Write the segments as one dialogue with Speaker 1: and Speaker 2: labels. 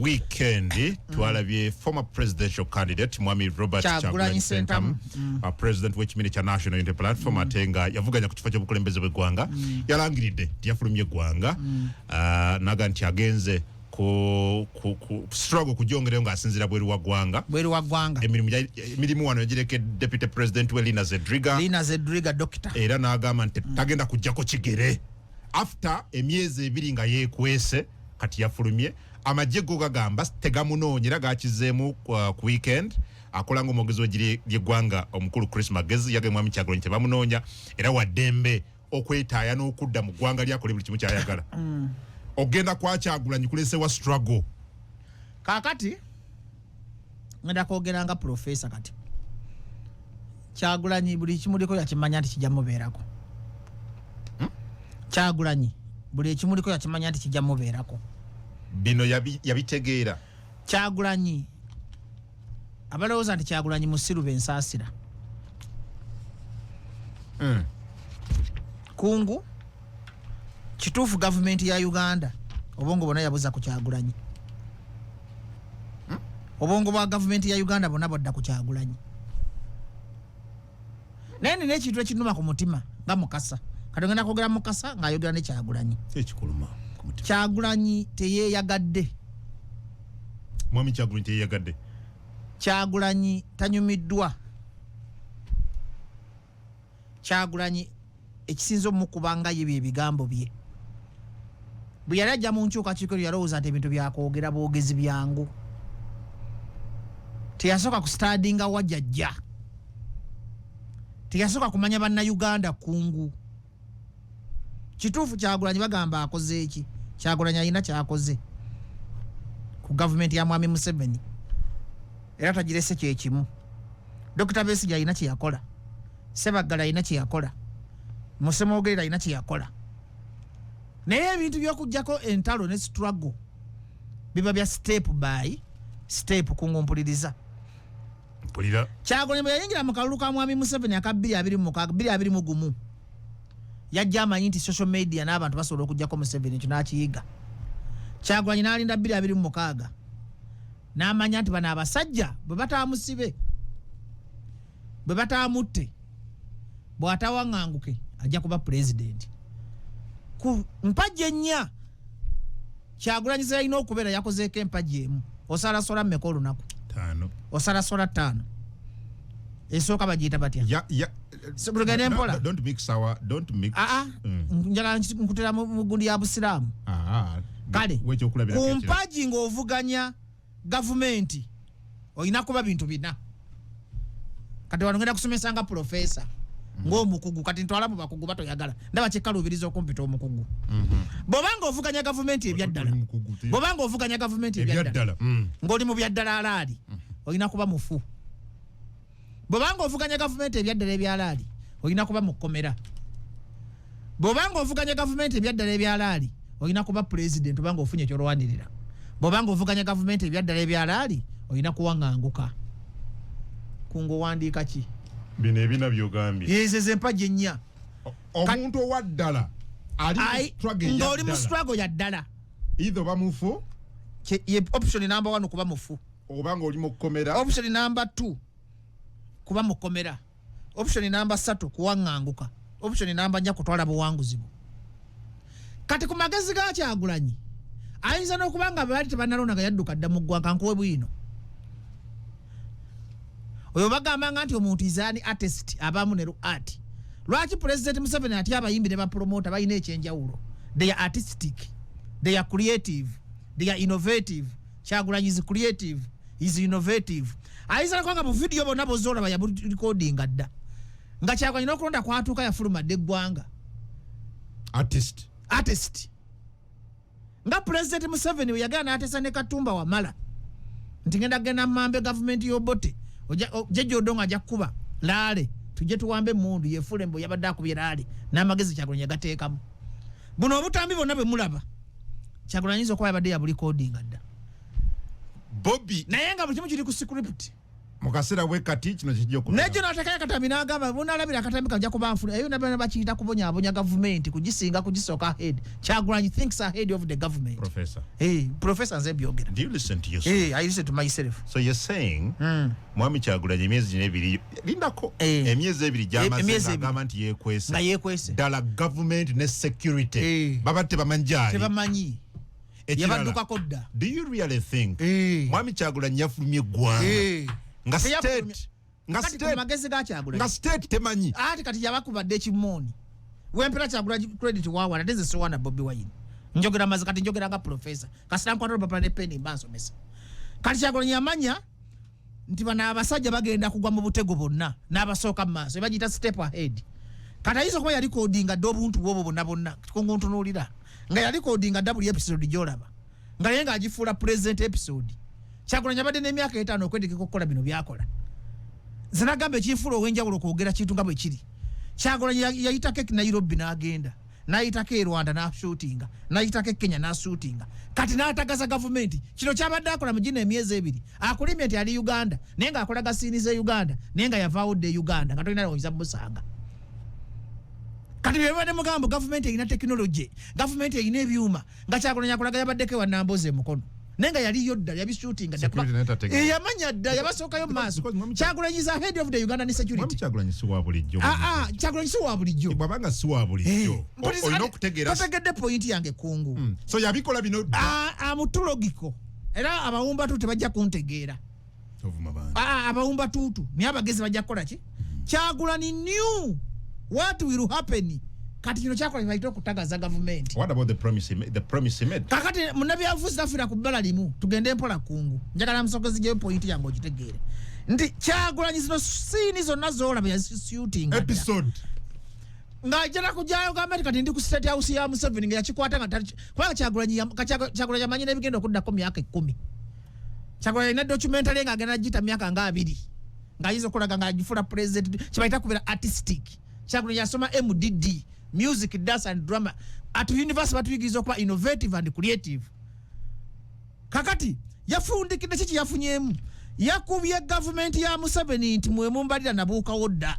Speaker 1: weekend twalabye former presidential candidate Mwami Robert Kyagulanyi Ssentamu president w'ekibiina kya National Unity Platform atenga yavuganya ku kifo ky'obukulembeze bw'eggwanga yalangiridde yafulumye eggwanga naga nti agenze ku struggle kujongera nga asinzira bweru wa ggwanga emirimu wano yagireke deputy president we Lina Zedriga doctor era n'agamba nti tagenda kujjako kigere after emyezi ebiri nga yeekwese kati yafulumye amajje go gagamba tegamunoonyera gakizeemu ku weekend akola ng'omwogezi w'eggwanga omukulu Chris Magezi yagamba Mwami Kyagulanyi tebamunoonya era waddembe okwetaaya n'okudda mu ggwanga lyakole buli kimu kyayagala ogenda kwa Kyagulanyi kulesewa struggle
Speaker 2: kakati ngenda kwogeranga professor kati Kyagulanyi buli kimuliko yakimanya nti kijja mubeerako Kyagulanyi buli ekimuliko yakimanya nti kijja mubeerako
Speaker 1: bino yabitegeera
Speaker 2: Kyagulanyi abalowooza nti Kyagulanyi musiru bensaasira kungu kituufu gavumenti ya Uganda obongo bonna yabuza ku Kyagulanyi obongo bwa gavumenti ya Uganda bonna bodda ku Kyagulanyi naye nina ekintu ekinuma ku mutima nga Mukasa kati ngenda kwogera Mukasa ng'ayogera ne Kyagulanyi
Speaker 1: ekikuluma ku mutima
Speaker 2: Kyagulanyi teyeeyagadde
Speaker 1: Mwami Kyagulanyi teyeeyagadde
Speaker 2: Kyagulanyi tanyumiddwa Kyagulanyi ekisinza omukubanga yebyo ebigambo bye bwe yali ajja mu nkyukakyuka yalowooza nti ebintu byakwogera bwogezi byangu teyasooka ku stadinga wajjajja teyasooka kumanya bannayuganda kungu kituufu Kyagulanyi bagamba akoze eki Kyagulanyi alina kyakoze ku gavumenti ya Mwami Museveni era tagirese kyekimu Dr. Besigye alina kyeyakola Sebaggala alina kyeyakola Musemwogerera alina kyeyakola naye ebintu by'okuggyako entalo ne struggle biba bya step by step kungumpuliriza
Speaker 1: mpulira
Speaker 2: Kyagulanyi bwe yayingira mu kalulu ka Mwami Museveni aka 2021 yajja amanyi nti social media n'abantu basobola okuggyako Museveni ekyo n'akiyiga Kyagulanyi n'alinda 2026 n'amanya nti bano abasajja bwe bataamusibe bwe bataamutte bw'atawaŋŋanguke ajja kuba president ku mpajja ennya Kyagulanyi ze yalina okubeera yakozeeko empajja emu osalasola mmeka olunaku
Speaker 1: 5
Speaker 2: osalasola 5 esooka bagiyita batya tugende mpola
Speaker 1: don't mix
Speaker 2: njagala nkutera mu gundi ya busiraamu kale ku mpagi ng'ovuganya gavumenti olina kuba bintu bina kati wano ngenda kusomesa nga professor ng'omukugu kati ntwala mu bakugu batoyagala ndaba kyekkalubiriza okumpita omukugu bw'obanga ovuganya gavumenti ebyaddala ng'oli mu byaddala alaali olina kuba mufu bw'obanga ovuganya gavumenti ebyaddala ebyalaali olina kuba mu kkomera bw'obanga ovuganya gavumenti ebyaddala ebyalaali olina kuba president obanga ofunye ekyolwanirira bw'obanga ovuganya gavumenti ebyaddala ebyalaali olina kuwaŋŋanguka kungowandiika ki
Speaker 1: bino ebina byogambye
Speaker 2: yezeze empagi ennya
Speaker 1: omuntu owaddala
Speaker 2: ng'oli mu struggle ya ddala
Speaker 1: either bamufu
Speaker 2: ye option number 1 kuba mufu
Speaker 1: obanga oli mu kkomera
Speaker 2: option number 2 kuba mu kkomera option number 3 kuwaŋŋanguka option number 4 kutwala buwanguzi bwo kati ku magezi ga Kyagulanyi ayinza n'okuba nga baali tebannalonda nga yadduka dda mu ggwanga nkuwe bwino oyo bagamba nti omuntu izaani artist abamu ne art lwaki president Museveni ati abayimbi ne bapromota balina ekyenjawulo they are artistic they are creative they are innovative Kyagulanyi is creative is innovative ayinza n'okuba mu video bonna bozolaba ya recordinga dda nga Kyagulanyi n'okulonda kwatuuka yafulumadde eggwanga artist nga president Museveni we yagana n'ateesa ne Katumba Wamala nti ngenda mambe gavumenti y'Obote Jeje Odongo ajja kuba laale tujje tuwambe mundu yefule mbo yabadde akubye laale n'amagezi Kyagulanyi yagateekamu buno obutambi bonna bwe mulaba Kyagulanyi yinza okuba yabadde ya buli coding adda
Speaker 1: Bobby
Speaker 2: naye nga buli kimu kiri ku script
Speaker 1: mukasera we kati kino kijjo ku
Speaker 2: nejo nataka Katambi n'agamba bunalabira Katambi kajja kubanfula eyo nabana bakiyita kubonya government kugisinga kugisoka ahead. Kyagulanyi thinks ahead of the government. Professor nze byogera.
Speaker 1: Do you listen to yourself?
Speaker 2: I listen to myself.
Speaker 1: So you're saying Mwami Kyagulanyi emyezi ebiri lindako emyezi ebiri gyamaze government yekwese dala government ne security babate bamanjali
Speaker 2: tebamanyi yabaduka kodda.
Speaker 1: Do you really think Mwami Kyagulanyi yafulumye gwanga nga state temanyi
Speaker 2: ati kati yabakubadde kimoni wempera Kyagulanyi credit wawana teze sowana Bobi Wine njogera mazi kati njogera nga professor kasira nkwatoro papa ne penny mbaso mesa kati Kyagulanyi yamanya nti bana abasajja bagenda kugwa mu butego bonna n'abasooka maaso ebagita step ahead kata iso kuba yali codinga dobuntu bobo bonna kikongonto nolira nga yali codinga double episode jolaba nga yenga agifuula present episode. Kyagulanyi abadde n'emyaka 5 okweteka okukola bino byakola zinagambe ekifuulo ow'enjawulo kwogera kintu nga bwe kiri. Kyagulanyi yayitako e Nairobi n'agenda n'ayitako e Rwanda n'ashootinga n'ayitako e Kenya n'ashootinga kati n'atagaza gavumenti kino kyabadde akola mu gino emyezi ebiri akulimye nti ali Uganda naye ng'akolaga siini z'e Uganda naye nga yavaawo dde Uganda nga tolina oyinza musanga. Kati bebadde mugambo gavumenti erina tekinologi gavumenti erina ebyuma nga Kyagulanyi akolaga yabaddeko ewa Namboze mukono nenga yali yodda yabishootinga yamanya dda yabasookayo maaso. Kyagulanyi is ahead of the Ugandan security.
Speaker 1: Kyagulanyi si wa bulijjo.
Speaker 2: Kyagulanyi si wa bulijjo.
Speaker 1: Bwabanga si wa bulijjo olina okutegeera
Speaker 2: totegedde point yange kungu.
Speaker 1: So yabikola bino
Speaker 2: amutulogiko era abawumba tutu tebajja kuntegeera. Abawumba tutu naye abagezi bajja kukola ki? Kyagulanyi knew what will happen. Kati kino kyakola baita okutagaza government.
Speaker 1: What about the promise he made?
Speaker 2: Kakati munabyafuzi afira ku bbala limu tugende mpola kungu njagala musogezi gye point yange ogitegeere nti Kyagulanyi zino siini zonna zoolaba ya shooting
Speaker 1: episode
Speaker 2: nga jala kujayo government kati ndi ku state house ya Museveni nga yakikwata nga kwa Kyagulanyi amanyi n'ebigenda okuddako myaka 10. Kyagulanyi na documentary nga agenda gita myaka nga 2 nga yizo kolaga nga agifula president kibaita kubera artistic. Kyagulanyi yasoma MDD music, dance and drama at university batuyigiriza okuba innovative and creative. Kakati yafundikidde kiki yafunyemu yakubye government ya Museveni nti mwemumbalira nabuuka wodda.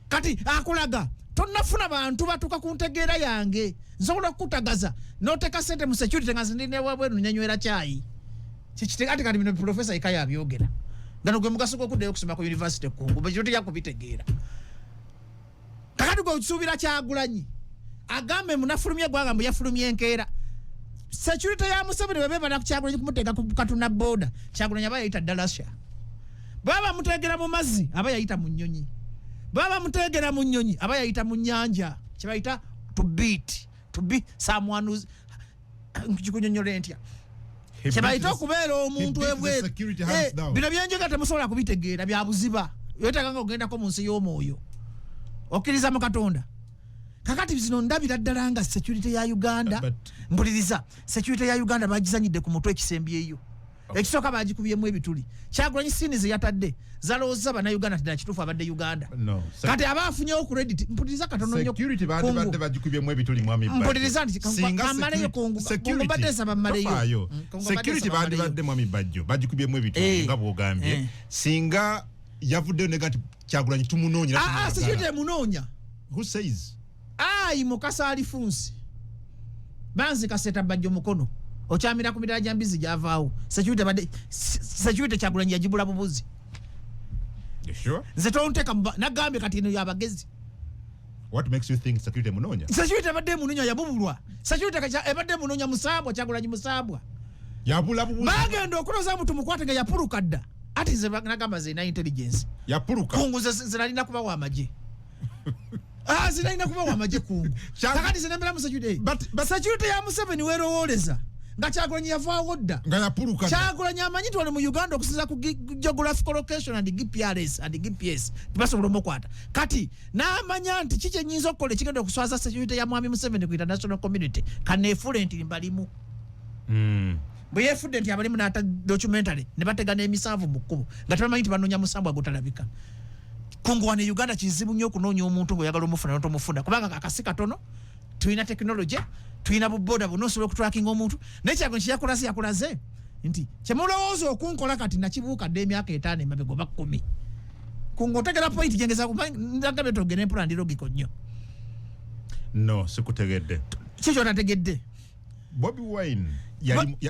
Speaker 2: Kati akulaga tonnafuna bantu batuka ku ntegeera yange nsobola okutagaza n'oteka sente mu security nga zindine wabweru nyanywera chai kikitegeate kati bino professor Ikaya abyogera ngano gwe mugaso gw'okuddayo okusoma ku university kungu bwe kyote yakubitegeera. Kakati gwe osuubira Kyagulanyi agambe munafulumye gwanga mbu yafulumye enkeera security ya Museveni bwe bebala ku Kyagulanyi kumuteeka ku Katuna border Kyagulanyi aba yayita Dalasha baba mutegera mu mazzi aba yayita mu nnyonyi baba mutegera mu nnyonyi aba yayita mu nnyanja kibayita to be someone who's kikunyonyole ntya kibayita okubeera omuntu ebweru bino byenjega temusobola kubitegeera bya buziba yotaka nga ogendako mu nsi y'omwoyo okiriza mu Katonda. Kakati zino ndabira ddala nga security ya Uganda mpuliriza security ya Uganda bagizanyidde ku mutwe ekisembyeyo ekisooka bagikubyemu ebituli. Kyagulanyi siini ze yatadde zalowooza bana Uganda ddala kituufu abadde Uganda kati abaafunyewo credit mpuliriza katono nnyo
Speaker 1: security badde bagikubyemu ebituli mwami
Speaker 2: mpuliriza nti kamaleyo kungu badde nsaba mmaleyo
Speaker 1: security badde mwami Bajjo bagikubyemu ebituli nga bw'ogambye singa yavuddeyo ne gati Kyagulanyi tumunoonya
Speaker 2: security munoonya.
Speaker 1: Who says?
Speaker 2: Mukasa alifunsi banzi kaseta Bajjo mukono okyamira ku midala jambizi gyavaawo security Kyagulanyi yagibula bubuzi.
Speaker 1: You sure?
Speaker 2: Nze tonteka nagambye kati eno yabagezi.
Speaker 1: What makes you think security munoonya?
Speaker 2: Security abadde munoonya yabubulwa. Security ebadde munoonya musambwa Kyagulanyi musambwa.
Speaker 1: Yabula bubuzi.
Speaker 2: Bagenda okuloza mutu mukwate nga yapuluka dda. Ati nze nagamba ze na intelligence.
Speaker 1: Yapuluka.
Speaker 2: Kungu zinalina kuba wa maje. Zinalina kuba wa maje kungu. Kakati zinembera mu security. But security ya Museveni werowooleza. Nga Kyagulanyi yavaawo dda.
Speaker 1: Nga yapuluka.
Speaker 2: Kyagulanyi amanyitwa ne mu Uganda okusinza ku geographical location and GPS and GPS. Tibasobola omukwata. Kati n'amanya nti kiki ennyinza okukola ekigenda okuswaza security ya Mwami Museveni ku international community kaneefule nti mbalimu. Bwe yefudde nti abalimu n'ata documentary ne bategana emisanvu mu kkubo nga tebamanyi nti banoonya musanvu agutalabika. Kungu wane Uganda kizibu nnyo okunoonya omuntu ng'oyagala omufuna n'otomufuna kubanga akasi katono tulina tekinologi tulina buboda buno osobola okutrackinga omuntu naye Kyagulanyi kyeyakulaze nti kyemulowooza okunkola kati nakibuukadde emyaka 5 emabega oba 10 kungotegera point jengeza ndagabe togene mpola ndirogiko nnyo.
Speaker 1: No, sikutegedde.
Speaker 2: Kikyo nategedde.
Speaker 1: Bobi Wine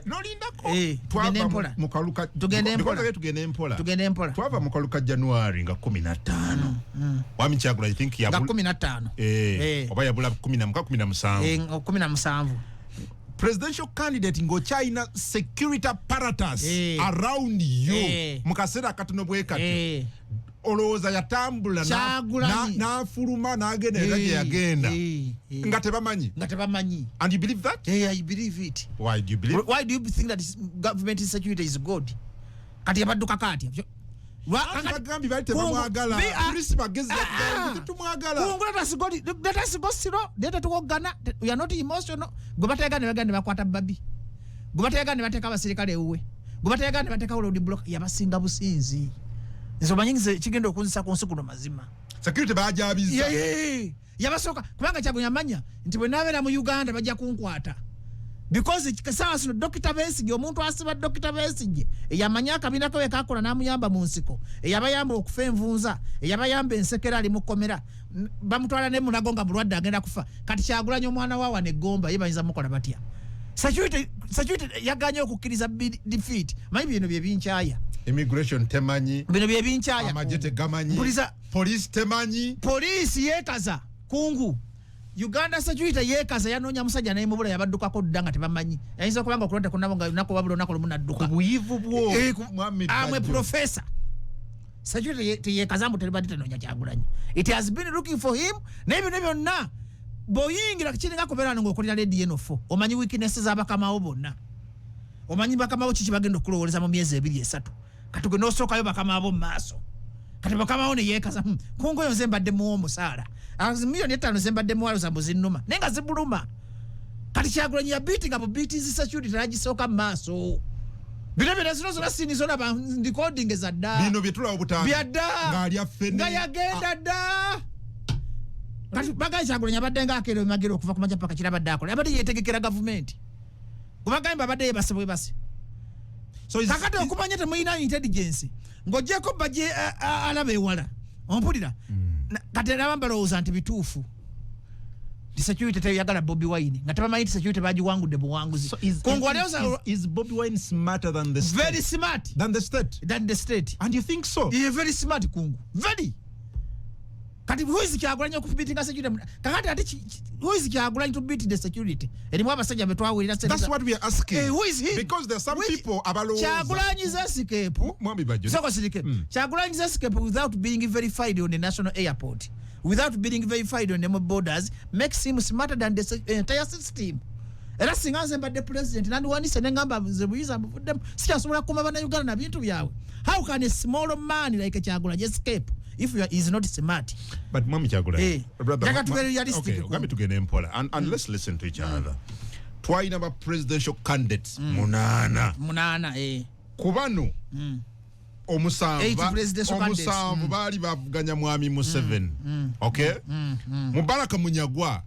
Speaker 1: nolindako twava mukaluka tugende mpola twava mukaluka January nga 15 Mwami Kyagulanyi I think
Speaker 2: nga 15
Speaker 1: oba yabula 17 presidential candidate ngo China security apparatus around you mukasera katono bwekati olowooza yatambula n'afuluma n'agenda era gye yagenda nga tebamanyi. And you believe that?
Speaker 2: I believe it.
Speaker 1: Why do you believe?
Speaker 2: Why do you think that government security is good? Kati yabadduka kati
Speaker 1: Bagambi bali tebamwagala polisi bagezi tumwagala
Speaker 2: kungula tasigosiro deta tuwogana we are not emotional gobatega ne bagande bakwata babi gobatega ne bateka abasirikale uwe gobatega ne bateka road block yabasinga businzi nsoma nyingi kigendo okunzisa ku nsukuno mazima
Speaker 1: security bajabiza
Speaker 2: yabasoka kubanga Kyagulanyi nti bwe nabeera mu Uganda bajja kunkwata because kasawa sino Dr. Besigye omuntu asiba Dr. Besigye yamanya akabina kawe kakola namuyamba mu nsiko yabayamba okufa envunza yabayamba ensekera ali mukomera bamutwala ne munagonga bulwadde agenda kufa kati Kyagulanyi omwana wawa ne Gomba yebanyiza mukola batya security yaganya okukkiriza defeat maybe bino bye binkyaya
Speaker 1: immigration temanyi
Speaker 2: bino bye binkyaya
Speaker 1: amajete gamanyi police temanyi
Speaker 2: police yekaza kungu Uganda security yekaza yanonya musajja naye mubula yabaddukako ddanga tebamanyi yayinza kubanga okulonda kunabonga nako wabula nako lumunadduka
Speaker 1: buyivu bwo
Speaker 2: Muhammad amwe professor security yekaza mbu teribadde tanonya Kyagulanyi it has been looking for him nebe byonna boyingira kiringa kubeera ngokolera lady enofo omanyi weaknesses z'abakamawo bonna omanyi bakamawo kiki bagenda okulowooleza mu myezi 2-3 katuge n'osookayo bakamawo mu maaso kati bakamawo ne yeekaza kungoyo nze mbadde muwo omusaala million 5 zembadde muwalo zambo zinnuma nenga zibuluma kati Kyagulanyi ya beating abo beating security tagisooka mu maaso bino zino sini zona ba recording za dda
Speaker 1: bino byetula obutanga ngali afene
Speaker 2: nga yagenda dda kati bagaya Kyagulanyi abadde nga akero magero okuva ku majja paka kirabadde akola abadde yetegekera government kubagamba abadde yebasebwe base so kakati okumanya temuyina intelligence ng'ogyeko bajje alaba ewala ompulira kati nabambalowooza nti bituufu the security teyagala Bobi Wine nga tebamanyi nti security bagiwangudde buwanguzi
Speaker 1: is Bobi Wine smarter than the state?
Speaker 2: Very smart
Speaker 1: than the state. And you think so?
Speaker 2: He is very smart kungu very kati who is Kyagulanyi okubeatinga security kakati ati who is Kyagulanyi to beat the security elimu abasajja betwawulira
Speaker 1: that's what we are asking.
Speaker 2: Who is he?
Speaker 1: Because there are some people abalowooza
Speaker 2: Kyagulanyi's escape
Speaker 1: mwami bajjo
Speaker 2: soko sirike Kyagulanyi's escape without being verified on the national airport without being verified on the borders makes him smarter than the entire system. Era singa nze mbadde president nandi wanise nengamba ze buyiza buvuddemu sikyasobola kukuuma bannayuganda na bintu byabwe. How can a small man like Kyagulanyi escape if you is not smart?
Speaker 1: But Mwami Kyagulanyi, brother,
Speaker 2: okay,
Speaker 1: let me tugende mpola and let's listen to each other. Twalina ba presidential candidates munana kubano omusanvu baali bavuganya Mwami Museveni. Okay? Mubaraka Munyagwa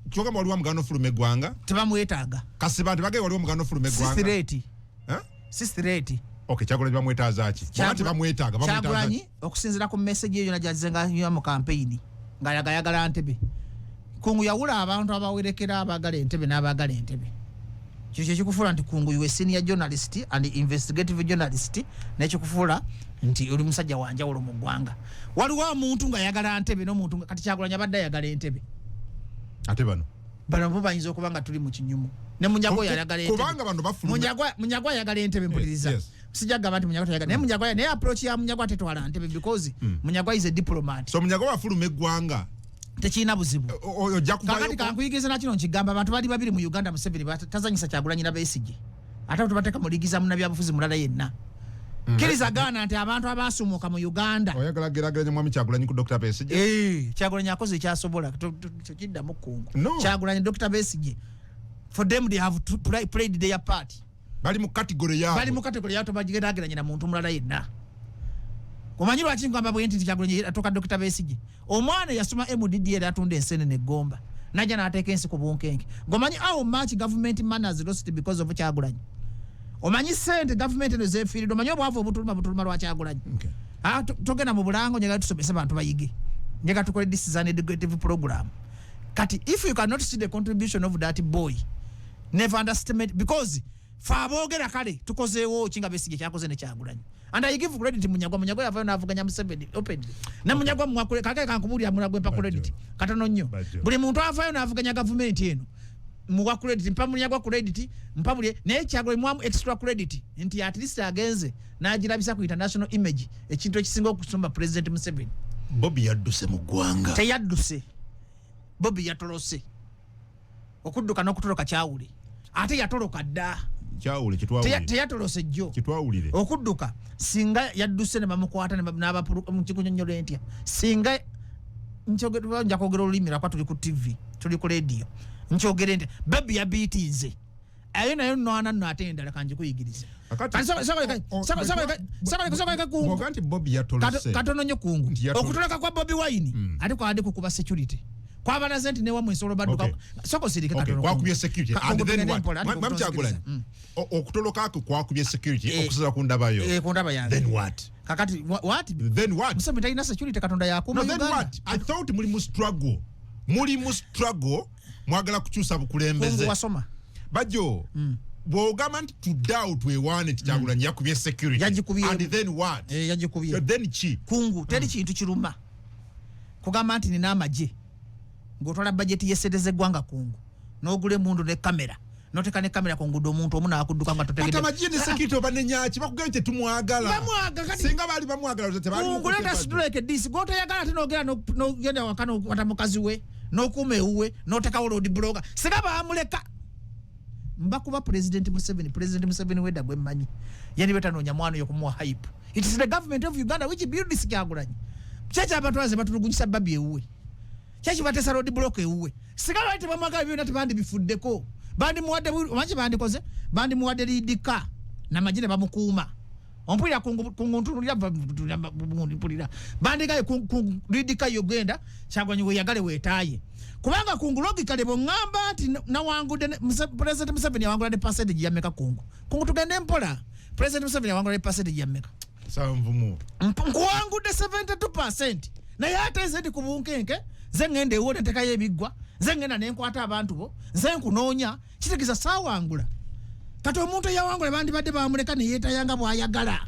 Speaker 1: kyoga waliwo mugano fulume gwanga
Speaker 2: tebamwetaaga
Speaker 1: kasiba tebagaye waliwo mugano fulume gwanga
Speaker 2: sistireti
Speaker 1: okay Kyagulanyi bamwetaaza ki bamati bamwetaaga
Speaker 2: Kyagulanyi okusinzira ku message eyo najazenga nnyo mu campaign nga yagayagala Ntebe kungu yawula abantu abawerekera abagala Ntebe n'abagala Ntebe kyo kikufuula nti kungu you senior journalist and investigative journalist nekikufuula nti oli musajja wanjawulo mu ggwanga waliwo omuntu nga yagala Ntebe n'omuntu kati Kyagulanyi abadde ayagala Ntebe
Speaker 1: ate bano
Speaker 2: bo bayinza okuba nga tuli mu kinyumu ne Munyagwa yagala Ntebe
Speaker 1: kubanga bano bafuluma
Speaker 2: Munyagwa yagala Ntebe mpuliriza sijagamba nti Munyagwa yagala ne Munyagwa ne approach ya Munyagwa tetwala Ntebe because Munyagwa is a diplomat
Speaker 1: so Munyagwa bafuluma eggwanga
Speaker 2: tekina buzibu kakati kankuyigiza nakino nkigamba abantu bali babiri mu Uganda Museveni tazanyisa Kyagulanyi na Besigye ate tubateka muligiza munabyabufuzi mulala yenna kiriza gana nti abantu abasumuka mu Uganda
Speaker 1: oyagala geraganya Mwami Kyagulanyi ku Dr. Besigye
Speaker 2: Kyagulanyi akoze ekyasobola kidda mu kungu Kyagulanyi Dr. Besigye for them they have played their part
Speaker 1: bali mu category
Speaker 2: yato bagigeraganya na muntu mulala yenna omanyi lwaki ngamba bwe nti Kyagulanyi atoka Dr. Besigye omwana yasoma MDD era atunda ensene ne Gomba najja n'ateeka ensi ku bunkenke ngomanyi how much government manners lost because of Kyagulanyi omanyi sente government eno zefiiridde omanyi obwavu obutuluma lwa Kyagulanyi togenda mu bulango njagala tusomese bantu bayige njagala tukole this is an educative program kati if you cannot see the contribution of that boy never underestimate because faboogera kale tukozeewo kinga Besigye kyakoze ne Kyagulanyi and I give credit Munyagwa yavayo n'avuganya Museveni openly ne Munyagwa mwakule kake kankubulya munagwe mpa credit katono nnyo buli muntu avayo n'avuganya government eno muwa credit mpa Munyagwa credit mpa buli naye Kyagulanyi mwamu extra credit nti at least agenze n'agirabisa ku international image ekintu ekisinga okusomba President Museveni.
Speaker 1: Bobby yadduse mu ggwanga
Speaker 2: teyadduse Bobby yatolose okudduka n'okutoloka Kyawule ate yatoloka dda
Speaker 1: Kyawule kitwawulire
Speaker 2: teyatolose jjo
Speaker 1: kitwawulire
Speaker 2: okudduka singa yadduse ne bamukwata n'aba kikunyonnyola entya singa nja kwogera olulimi lwakwa tuli ku TV tuli ku radio nkyogere nti Bobby yabiitinze ayo nayo nnoana nno ate endala kanji kuyigiriza katono nnyo kungu okutoloka kwa Bobby Wine ate kwandi kukuba security kwabalaze nti newa mwensolo badduka soko sirike katono
Speaker 1: kwakubye security and then what mam Kyagulanyi okutoloka kwakubye security okusala ku ndaba yo
Speaker 2: ku ndaba yange
Speaker 1: then what
Speaker 2: kakati what
Speaker 1: then what
Speaker 2: Museveni talina security katonda yakuma
Speaker 1: Uganda then what I thought muli mu struggle mwagala kukyusa bukulembeze
Speaker 2: wasoma
Speaker 1: bajo bwogamba nti to doubt we want it Kyagulanyi yakubye security and then what
Speaker 2: yagikubye
Speaker 1: then chi
Speaker 2: kungu teri kintu kiruma kugamba nti nina amaje ngotwala budget yeseteze gwanga kungu n'ogule mundu ne kamera noteka ne kamera ku ngudo omuntu omu n'akudduka nga totegedde
Speaker 1: atamajini security obanenyaaki bakugambye nti tumwagala singa baali bamwagala tebali
Speaker 2: nguleta strike disi gotoyagala ate n'ogera n'ogenda waka n'okwata mukazi we n'okuuma ewuwe n'otekawo road blogger singa baamuleka mbakuba President Museveni wedda gwe mmanyi yani betanoonya mwana oyo kumuwa hype. It is the government of Uganda which built this Kyagulanyi kyeki abatwaze batulugunyisa Bobby ewuwe kyeki batesa road block ewuwe singa baali tebamwagala byonna tebandi bifuddeko bandi muwadde manyi bandikoze bandi muwadde lidika namagine bamukuuma ompulira kunguntunulira mpulira bandi gaye lidika yogenda Kyagulanyi weyagale weetaaye kubanga kungu logically bongamba nti nawangudde President Museveni yawangula ne percentage ya meka kungu tugende mpola President Museveni yawangula ne percentage ya meka
Speaker 1: sanvumu
Speaker 2: nkuwangudde 72% naye ate nze ndi ku bunkenke ze ngende ewo ne ntekayo ebiggwa ze ngenda ne nkwata abantu bo ze nkunoonya kitegeeza saawangula kati omuntu eyawangula bandibadde bamuleka ne yeetayanga bw'ayagala.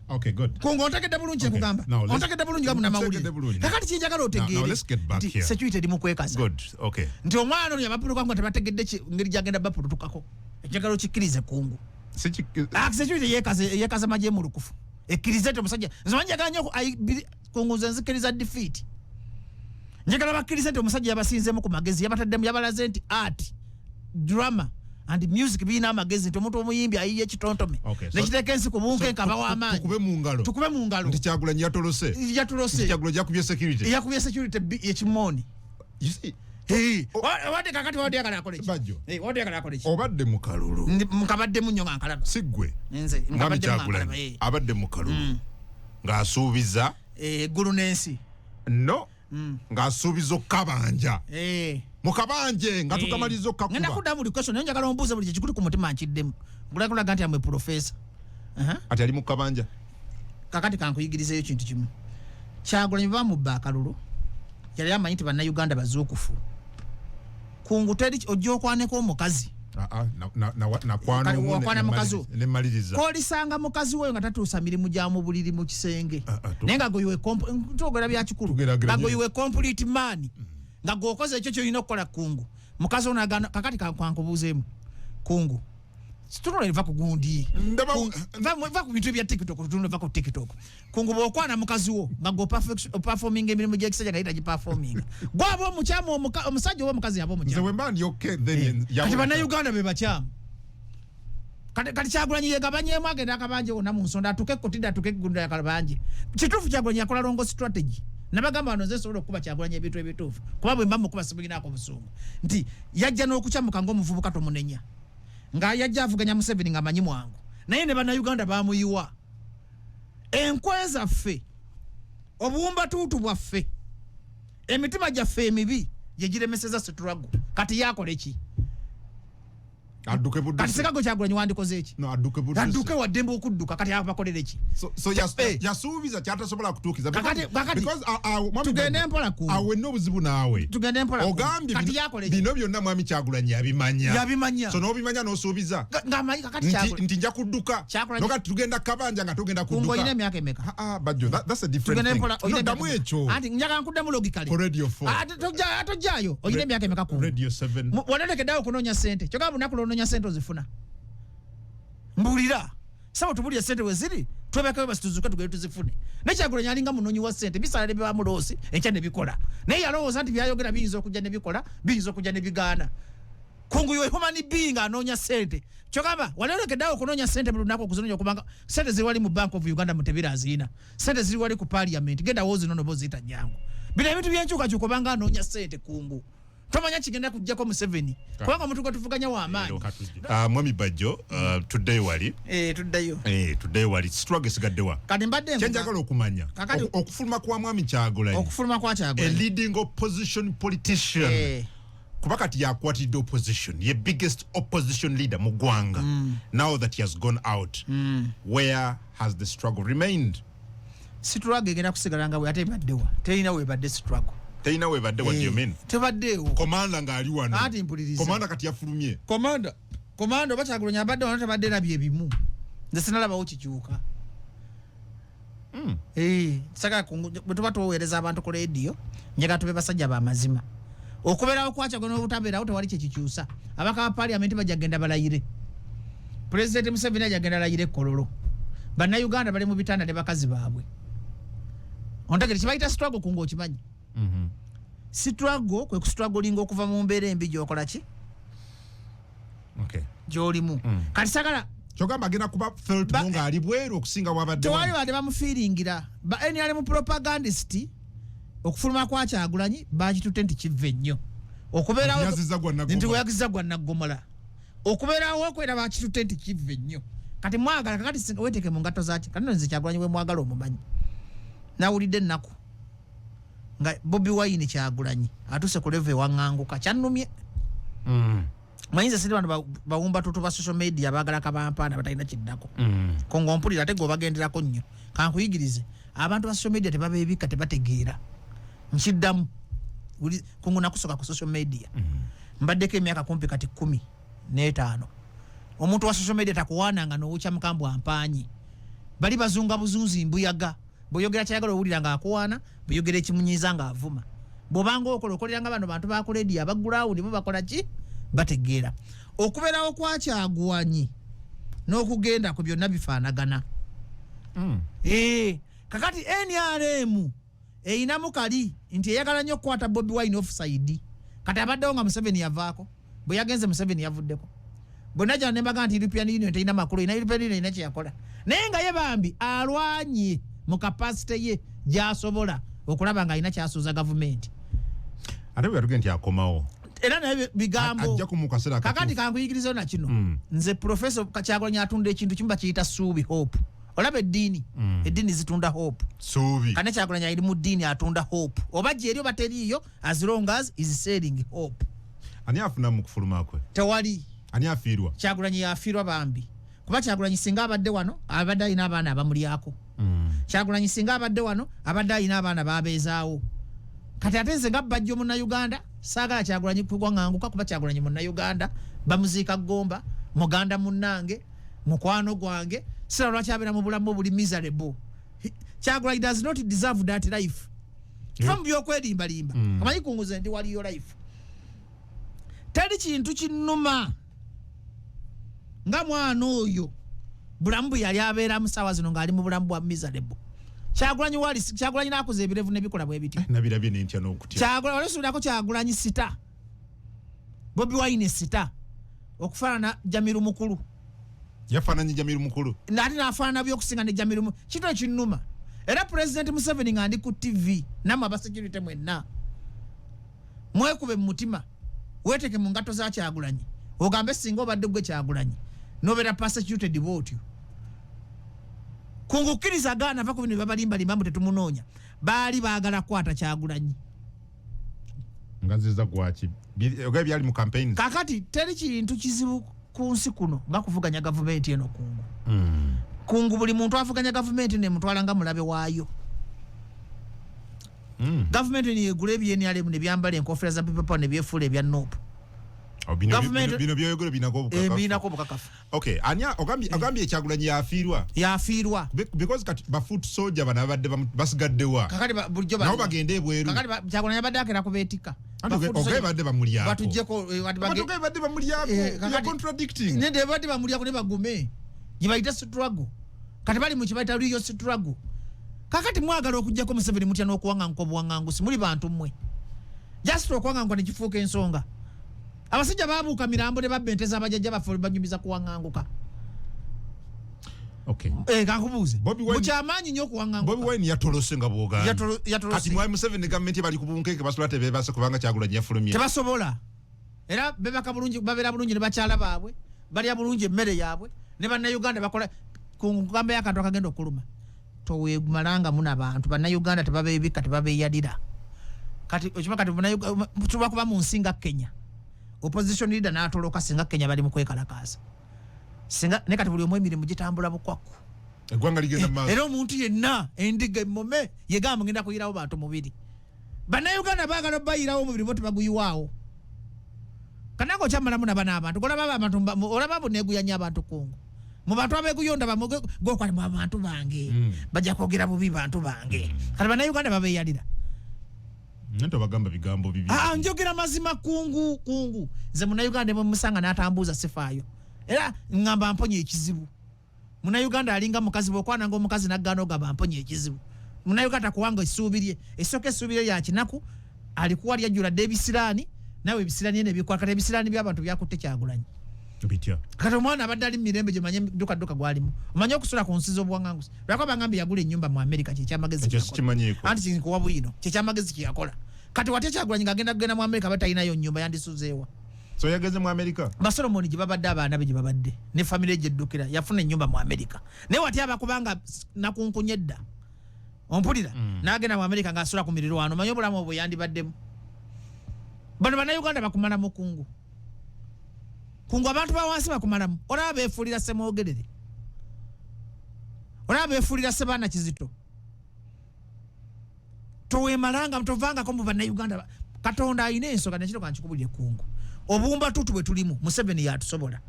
Speaker 1: Okay, good.
Speaker 2: Kungu ontegedde bulungi nkugamba ontegedde bulungi gamu namawulire kakati kinjagala otegeere nti security eri mu kwekaza nti omwana oyo abapuluka nga tebategedde ngeri gyagenda bapulutukako ekijagala okikkirize kungu security yeekaza magye mu lukufu ekkirize nti omusajja nze njagala nnyo kungu nze nzikiriza defeat njagala bakkirize nti omusajja yabasinzemu ku magezi yabataddemu yabalaze nti art drama and music bina amagezi nti omuntu omuyimbi ayiye ekitontome nekiteeka ensi ku bunkenke abawa amaanyi tukube mu ngalo
Speaker 1: nti Kyagulanyi yatolose Kyagulanyi yakubye security ekimooni wadde kakati wadde yakala akole ki obadde mu kalulu
Speaker 2: nkabadde nnyo nga nkalaba
Speaker 1: siggwe mwami Kyagulanyi abadde mu kalulu ng'asuubiza
Speaker 2: eggulu n'ensi
Speaker 1: no ng'asuubiza okkabanja mukabanje nga tukamalizo kakuba
Speaker 2: ngenda kuddamu buli question njagala ombuuze buli kikuli ku mutima nkiddemu gulakulaga nti amwe professor
Speaker 1: ati ali mukabanja
Speaker 2: kakati kankuyigirizeyo kintu kimu Kyagulanyi bamubba akalulu yali amanyi nti bannayuganda bazuukufu kungu teri ojja okwaneko omukazi wakwana mukazi kolisanga mukazi weyo nga tatuusa mirimu gya mu buliri mu kisenge naye nga goyiwe togera bya kikulu nga goyiwe complete man nga gokoze ekyo kyolina okukola kungu mukazi ono agana kakati kankubuuzeemu kungu situnula va ku gundi va ku bintu ebya TikTok tutunula va ku TikTok kungu bw'okwana mukazi wo nga performing emirimu gy'ekisajja nga yitagiperforminga gwaba omukyamu omusajja oba omukazi yaba omukyamu kati bannayuganda be bakyamu kati Kyagulanyi yegabanyeemu agenda akabanje wonna mu nsonda atuke ekkotidde atuke eggunda yakabanje kituufu Kyagulanyi yakola longo strategy nabagamba wano nze sobola okuba Kyagulanyi ebintu ebituufu kuba bwe mba mukuba sibulinako busungu nti yajja n'okukyamuka ng'omuvubuka tomunenya nga yajja avuganya Museveni nga manyi mwangu naye ne bannayuganda bamuyiwa enkwe zaffe obuwumbatuutu bwaffe emitima gyaffe emibi gye giremeseza struggle kati yakole ki
Speaker 1: Adduke budde.
Speaker 2: Kati Sekaggwa Kyagulanyi wandikoze eki?
Speaker 1: No, adduke budde.
Speaker 2: Adduke waddembe okudduka kati abakolera eki?
Speaker 1: So yasuubiza kyatasobola kutuukiza.
Speaker 2: Kakati
Speaker 1: Because
Speaker 2: tugende mpola ku.
Speaker 1: Awe n'obuzibu naawe.
Speaker 2: Tugende mpola ku.
Speaker 1: Ogambye
Speaker 2: kati yakole eki?
Speaker 1: Bino byonna mwami Kyagulanyi yabimanya. So n'obimanya n'osuubiza.
Speaker 2: Ng'amanyi kakati Kyagulanyi.
Speaker 1: Nti nja kudduka. Noga tugenda kabanja nga tugenda kudduka.
Speaker 2: Kungo oyina emyaka emeka?
Speaker 1: Bajjo, that's a different thing. No, damu ekyo.
Speaker 2: Ati njagala nkuddamu logically.
Speaker 1: Ku Radio 4.
Speaker 2: Atojjaayo. Oyina emyaka emeka ku.
Speaker 1: Radio 7.
Speaker 2: Walerekeddeawo okunoonya ssente. Kyokka bunaku lw'onoonya ssente ozifuna. Mbulira. Sabo tubulire ssente we ziri. Twebakayo basituzuke tugende tuzifune. Ne Kyagulanyi alinga munoonyi wa ssente. Bisaala ne biba muloosi enkya ne bikola. Naye yalowooza nti byayogera biyinza okujja ne bikola, biyinza okujja ne bigaana. Kungu yo human being anoonya ssente. Kyokka walerekeddeawo okunoonya ssente mu lunaku okuzinoonya okubanga ssente ziri wali mu Bank of Uganda Mutebi aziina. Ssente ziri wali ku Parliament. Genda woozi nono boziyita nyangu. Bino ebintu by'enkyukakyuka obanga anoonya ssente kungu. Tomanya kigenda kujjako Museveni. Kubanga omuntu gwe tuvuganya w'amaanyi.
Speaker 1: Mwami Bajjo, today wali.
Speaker 2: Tuddayo.
Speaker 1: Today wali. Struggle sigaddewa.
Speaker 2: Kati mbadde
Speaker 1: kyenjagala okumanya. Okufuluma kwa mwami Kyagulanyi.
Speaker 2: Okufuluma kwa Kyagulanyi.
Speaker 1: A leading opposition politician. Kuba kati yakwatidde opposition. Ye biggest opposition leader mu ggwanga. Now that he has gone out. Where has the struggle remained?
Speaker 2: Struggle egenda kusigala nga bwe ate ebaddewa. Terina webadde struggle.
Speaker 1: Terina webadde, what do you mean?
Speaker 2: Tebaddeewo.
Speaker 1: Komanda ng'ali wano.
Speaker 2: Ati mpuliriza.
Speaker 1: Komanda kati yafulumye.
Speaker 2: Komanda oba Kyagulanyi abadde wano tebadde labye ebimu. Nze sinalabawo kikyuka. Saka bwe tuba tuweereza abantu ku leediyo njagala tube basajja b'amazima. Okubeerawo kwa Kyagulanyi obutabeerawo tewali kye kikyusa. Abaka ba Parliament bajja genda balayire. Pulezidenti Museveni ajja genda alayire Kololo. Bannayuganda bali mu bitanda ne bakazi baabwe. Ontegere kibayita struggle kungo okimanyi. Struggle kwe kustrugglinga okuva mu mbeera embi gy'okola ki?
Speaker 1: Okay.
Speaker 2: Gy'olimu. Kati sagala
Speaker 1: kyogamba agenda kuba felt nga ali bweru okusinga wabadde.
Speaker 2: Tewali badde bamufiiringira. Ba NRM propagandist okufuluma kwa Kyagulanyi bakitutte nti kive nnyo. Okubeerawo nti weyagiza gwa Naggomola. Okubeerawo okwera bakitutte nti kive nnyo. Kati mwagala kakati weeteke mu ngatto zaaki. Kati nze Kyagulanyi we mwagala omumanyi. Nawulidde ennaku nga Bobi Wine Kyagulanyi atuse ku level ewaŋŋanguka kyannumye. Mayinza siri bantu bawumba tutu ba social media baagala kabampaana batalina kiddako. Kongo mpulira ate gwebagenderako nnyo. Kankuyigirize abantu ba social media tebabeebika tebategeera. Nkiddamu kungu nakusoka ku social media. Mbaddeko emyaka kumpi kati 15. Omuntu wa social media takuwaananga n'owukya mukambwe ampaanyi. Bali bazunga buzunzi mbuyaga. Bw'oyogera kyayagala owulira ng'akuwaana, bw'oyogera ekimunyiiza ng'avuma. Bw'obanga okoleranga bano bantu ba kuleediyo abaggulawundi bo bakola ki? Bategeera. Okubeerawo kwa Kyagulanyi n'okugenda ku byonna bifaanagana. Kakati NRM eyinamu kali nti eyagala nnyo okukwata Bobi Wine offside. Kati abaddewo nga Museveni yavaako. Bwe yagenze Museveni yavuddeko. Bonna gyano ne mbaga nti European Union terina makulu, European Union erina kye yakola. Naye nga ye bambi alwanye mu kapasite ye gy'asobola okulaba ng'alina kyasuuza gavumenti.
Speaker 1: Ate bwe yatugenda nti akomawo.
Speaker 2: Era naye bigambo
Speaker 1: ajja ku mu kaseera
Speaker 2: kakati kankuyigiriza na kino. Nze Professor Kyagulanyi atunda ekintu kimu bakiyita suubi hope. Olaba eddiini. Eddiini zitunda hope.
Speaker 1: Suubi.
Speaker 2: Kane Kyagulanyi ali mu ddiini atunda hope. Oba gyeri oba teriiyo as long as is selling hope.
Speaker 1: Ani afuna mu kufuluma kwe?
Speaker 2: Tewali.
Speaker 1: Ani afiirwa?
Speaker 2: Kyagulanyi yafiirwa bambi. Kuba Kyagulanyi singa abadde wano abadde alina abaana abamulyako. Kyagulanyi singa abadde wano abadde alina abaana babeezaawo. Kati ate nze nga Bajjo Munnayuganda saagala Kyagulanyi kugwaŋŋanguka kuba Kyagulanyi Munnayuganda bamuziika Gomba muganda munnange mukwano gwange sira lwaki abeera mu bulamu buli miserable. Kyagulanyi does not deserve that life. Kiva mu by'okwerimbalimba. Amanyi kunguze nti waliyo life. Teri kintu kinnuma nga mwana oyo bulamu bwe yali abeeramu ssaawa zino ng'ali mu bulamu bwa miserable. Kyagulanyi n'akoze ebirevu n'ebikola bwe biti.
Speaker 1: Nabirabye n'entya n'okutya.
Speaker 2: Kyagulanyi olw'osuubirako Kyagulanyi sita. Bobi Wine sita. Okufaanana Jamiru Mukulu.
Speaker 1: Yafaananye Jamiru Mukulu.
Speaker 2: Ate n'afaanana by'okusinga ne Jamiru Mukulu. Kito ekinnuma. Era Pulezidenti Museveni nga ndi ku TV nammwe abasecurity mwenna. Mwekube mu mutima. Weeteke mu ngatto za Kyagulanyi. Ogambe singa obadde gwe Kyagulanyi. Nobeera persecuted bw'otyo. Kungukkiriza gaana ava ku bino babalimbalimba mbu tetumunoonya. Baali baagala kwata Kyagulanyi.
Speaker 1: Nga nziza gwaki. Oga byali mu campaigns.
Speaker 2: Kakati teri kintu kizibu kunsi kuno nga kuvuganya government eno kungu kungu buli muntu avuganya government ne mutwala nga mulabe waayo government ni egula ebyenalemu ne byambala enkofera za pipa ne byefula ebya nope
Speaker 1: bino byoyogero
Speaker 2: binako bukakafu
Speaker 1: okay anya ogambye Kyagulanyi
Speaker 2: yafiirwa
Speaker 1: because kati bafoot soldier bana badde basigaddewa
Speaker 2: kakati bulijjo
Speaker 1: nabo bagende ebweru
Speaker 2: kakati Kyagulanyi badde akera kubeetika
Speaker 1: okay badde bamulyako
Speaker 2: batujjeko
Speaker 1: badde bamulyako you contradicting
Speaker 2: nende badde bamulyako ne bagume gibayita struggle kati bali mu kibayita liyo struggle kakati mwagala okujjako Museveni mutya n'okuwaŋŋanka obuwaŋŋangusi muli bantu mmwe just okuwaŋŋanka ne kifuuka ensonga abasajja babuuka mirambo ne babbenteza abajajja baffe banyumiza kuwaŋŋanguka
Speaker 1: okay
Speaker 2: kankubuuze mukyamaanyi nnyo okuwaŋŋanguka
Speaker 1: Bobi Wine yatolose nga bwogamba kati mwai Museveni gavumenti bali ku bunkeeke basobola tebeebase kubanga Kyagulanyi yafulumye
Speaker 2: tebasobola era bebaka bulungi babeera bulungi ne bakyala baabwe balya bulungi emmere yaabwe ne bannayuganda bakola ku ngamba y'akantu akagenda okuluma toweemalanga muna bantu bannayuganda tebabeebika tebabeeyadira kati okima kati tuba kuba mu nsi nga Kenya opposition leader n'atoloka singa Kenya bali mu kwekalakaasa singa ne kati buli omu emirimu gitambula bukwaku
Speaker 1: eggwanga ligenda maaso
Speaker 2: era omuntu yenna endiga emmome yegamba ngenda kuyirawo bantu mubiri bannayuganda baagala bayirawo omubiri bo tebaguyiwaawo kanango kyamalamu naba n'abantu olaba buneeguyanya abantu kungu mu bantu abeguyonda gokwali mu abantu bange bajja kwogera bubi bantu bange kati bannayuganda babeeyalira
Speaker 1: nto bagamba bigambo bibi
Speaker 2: njogera mazima kungu nze munnayuganda mwe musanga n'atambuuza sifaayo era ngamba mponye ekizibu munnayuganda alinga mukazi bw'okwananga omukazi naggaana ogamba mponye ekizibu munnayuganda kuwanga essuubi lye ya kinaku alikuwa lyajjuladde ebisiraani nawe ebisiraani ene bikwakata ebisiraani by'abantu byakutte Kyagulanyi
Speaker 1: bitya
Speaker 2: kati omwana abadde ali mu mirembe gye manye dduka gwalimu omanye okusula ku nsi z'obuwaŋŋangusi lwako bagambye yagula ennyumba mu Amerika kyekyamagezi anti kinkuwa bwino kyekyamagezi kyeyakola kati watya Kyagulanyi ng'agenda mu Amerika batalinayo nnyumba yandisuzeewa
Speaker 1: so yageze mu Amerika
Speaker 2: Basolomoni gye babadde abaana be gye babadde ne famire gye eddukira yafuna ennyumba mu Amerika naye watya abakubanga nakunkunya edda ompulira n'agenda mu Amerika ng'asula ku mirirwano omanye obulamu obwo yandibaddemu bano bannayuganda bakumalamu kungu abantu ba wansi bakumalamu olaba beefuulira Semwogerere olaba beefuulira Sebaana Kizito toweemalanga tovangako mu bannayuganda Katonda alina ensonga nekiro kankikubulire kungu obumba tutu bwe tulimu Museveni yatusobola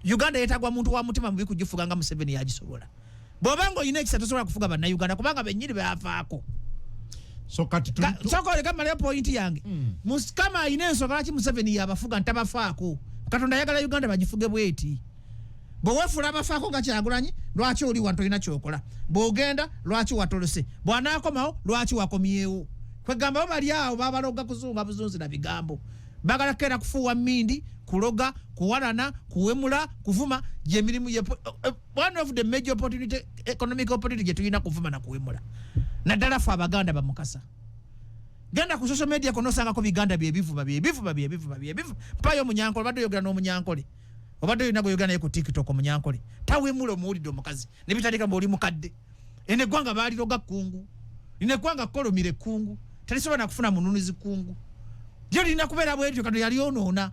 Speaker 2: Uganda yeetagwa muntu wa mutima mubi kugifuga nga Museveni yagisobola bw'obanga olina ekisa tosobola kufuga bannayuganda kubanga bennyini baafaako
Speaker 1: so kati
Speaker 2: sokole kamalayo point yange kama alina ensonga lwaki Museveni yabafuga ntabafaako Katonda ayagala Uganda bagifuge bweti bweweefula abafaako nga Kyagulanyi lwaki oli wantu olina kyokola bw'ogenda lwaki watolose bw'anaakomawo lwaki wakomyewo kwegamba bo bali awo babaloga kuzunga buzunzi na bigambo bagala kera kufuuwa mmindi kuloga kuwalana kuwemula kuvuma gyemirimu one of the major opportunity economic opportunity gye tulina kuvuma na kuwemula naddala fe Abaganda bamukasa genda ku social media konosangako biganda byebivuma mpayo omunyankole badde oyogera n'omunyankole obadde olina gweyogera naye ku TikTok omunyankole tawemula omuwulidde omukazi ne bitandika mbu oli mukadde ene eggwanga baaliroga kungu lino eggwanga kolomire kungu talisobola na kufuna mununuzi kungu lyo lirina kubeera bwetyo kati yalyonoona